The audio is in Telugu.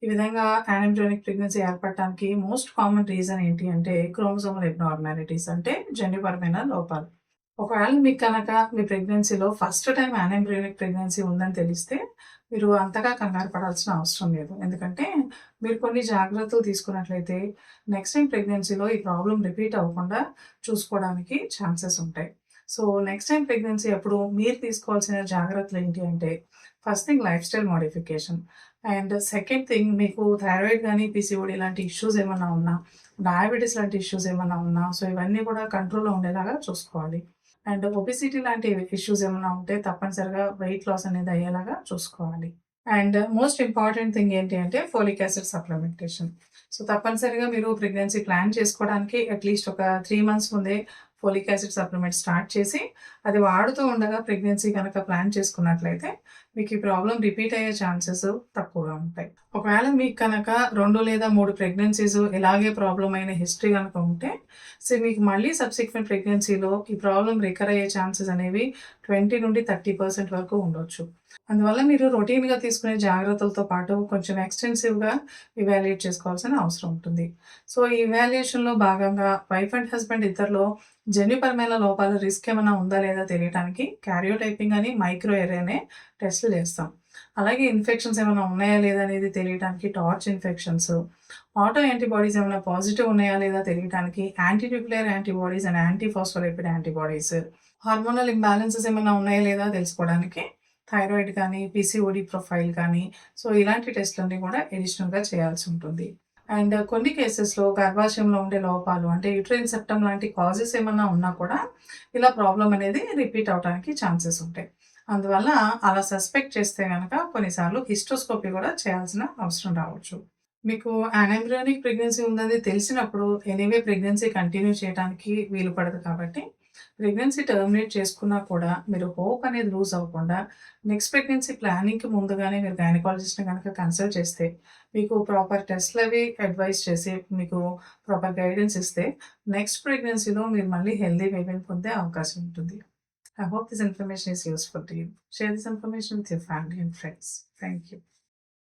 ఈ విధంగా యానెంబ్రియోనిక్ ప్రెగ్నెన్సీ ఏర్పడటానికి మోస్ట్ కామన్ రీజన్ ఏంటి అంటే క్రోమోసోమల్ అబ్నార్మాలిటీస్ అంటే జన్యుపరమైన లోపాలు. ఒకవేళ మీకు కనుక మీ ప్రెగ్నెన్సీలో ఫస్ట్ టైం యానెంబ్రియోనిక్ ప్రెగ్నెన్సీ ఉందని తెలిస్తే మీరు అంతగా కంగారు పడాల్సిన అవసరం లేదు. ఎందుకంటే మీరు కొన్ని జాగ్రత్తలు తీసుకున్నట్లయితే నెక్స్ట్ టైం ప్రెగ్నెన్సీలో ఈ ప్రాబ్లమ్ రిపీట్ అవ్వకుండా చూసుకోవడానికి ఛాన్సెస్ ఉంటాయి. సో నెక్స్ట్ టైం ప్రెగ్నెన్సీ అప్పుడు మీరు తీసుకోవాల్సిన జాగ్రత్తలు ఏంటి అంటే first thing life style modification. And second thing మీకు థైరాయిడ్ గానీ, పీసీఓడీ లాంటి ఇష్యూస్ ఏమన్నా ఉన్నా, డయాబెటిస్ లాంటి ఇష్యూస్ ఏమన్నా ఉన్నా, సో ఇవన్నీ కూడా కంట్రోల్‌లో ఉండేలాగా చూసుకోవాలి. అండ్ ఒబెసిటీ లాంటి ఇష్యూస్ ఏమన్నా ఉంటే తప్పనిసరిగా వెయిట్ లాస్ అనేది అయ్యేలాగా చూసుకోవాలి. అండ్ మోస్ట్ ఇంపార్టెంట్ థింగ్ ఏంటి అంటే ఫోలిక్ యాసిడ్ సప్లిమెంటేషన్. సో తప్పనిసరిగా మీరు ప్రెగ్నెన్సీ ప్లాన్ చేసుకోవడానికి అట్‌లీస్ట్ ఒక 3 మంత్స్ ముందే ఫోలిక్ యాసిడ్ సప్లిమెంట్ స్టార్ట్ చేసి, అది వాడుతూ ఉండగా ప్రెగ్నెన్సీ గనక ప్లాన్ చేసుకున్నట్లయితే మీకు ఈ ప్రాబ్లమ్ రిపీట్ అయ్యే ఛాన్సెస్ తక్కువగా ఉంటాయి. ఒకవేళ మీకు కనుక 2 లేదా 3 ప్రెగ్నెన్సీస్ ఇలాగే ప్రాబ్లమ్ అయిన హిస్టరీ గనుక ఉంటే, సో మీకు మళ్ళీ సబ్సిక్వెంట్ ప్రెగ్నెన్సీలో ఈ ప్రాబ్లమ్ రికర్ అయ్యే ఛాన్సెస్ అనేవి 20-30% వరకు ఉండొచ్చు. అందువల్ల మీరు రొటీన్‌గా తీసుకునే జాగ్రత్తలతో పాటు కొంచెం ఎక్స్‌టెన్సివ్‌గా ఇవాల్యుయేట్ చేసుకోవాల్సిన అవసరం ఉంటుంది. సో, ఈ ఇవాల్యుయేషన్‌లో భాగంగా వైఫ్ అండ్ హస్బెండ్ ఇద్దరిలో జన్యుపరమైన లోపాల రిస్క్ ఏమైనా ఉందా లేదా తెలియటానికి కార్యోటైపింగ్ అని మైక్రో ఎర్రే అనే టెస్టులు చేస్తాం. అలాగే ఇన్ఫెక్షన్స్ ఏమైనా ఉన్నాయా లేదా అనేది తెలియటానికి టార్చ్ ఇన్ఫెక్షన్స్, ఆటో యాంటీబాడీస్ ఏమైనా పాజిటివ్ ఉన్నాయా లేదా తెలియటానికి anti nuclear antibodies and anti phospholipid antibodies, hormonal imbalances ఏమైనా ఉన్నాయా లేదా తెలుసుకోవడానికి థైరాయిడ్ కానీ, పీసీఓడీ ప్రొఫైల్ కానీ, సో ఇలాంటి టెస్ట్‌లన్నీ కూడా అడిషనల్‌గా చేయాల్సి ఉంటుంది. అండ్ కొన్ని కేసెస్‌లో గర్భాశయంలో ఉండే లోపాలు అంటే యూట్రైన్ సెప్టమ్ లాంటి కాజెస్ ఏమన్నా ఉన్నా కూడా ఇలా ప్రాబ్లమ్ అనేది రిపీట్ అవ్వడానికి ఛాన్సెస్ ఉంటాయి. అందువల్ల అలా సస్పెక్ట్ చేస్తే గనక కొన్నిసార్లు హిస్టోస్కోపీ కూడా చేయాల్సిన అవసరం రావచ్చు. మీకు యానెంబ్రియోనిక్ ప్రెగ్నెన్సీ ఉందని తెలిసినప్పుడు ఎనీవే ప్రెగ్నెన్సీ కంటిన్యూ చేయడానికి వీలు పడదు కాబట్టి, ప్రెగ్నెన్సీ టర్మినేట్ చేసుకున్నా కూడా మీరు హోప్ అనేది లూజ్ అవ్వకుండా నెక్స్ట్ ప్రెగ్నెన్సీ ప్లానింగ్‌కి ముందుగానే మీరు గైనకాలజిస్ట్‌ని గనక కన్సల్ట్ చేస్తే, మీకు ప్రాపర్ టెస్ట్‌లవి అడ్వైస్ చేసి, మీకు ప్రాపర్ గైడెన్స్ ఇస్తే, నెక్స్ట్ ప్రెగ్నెన్సీలో మీరు మళ్ళీ హెల్తీ బేబీని పొందే అవకాశం ఉంటుంది. I hope this information is useful to you. Share this information with your family and friends. Thank you.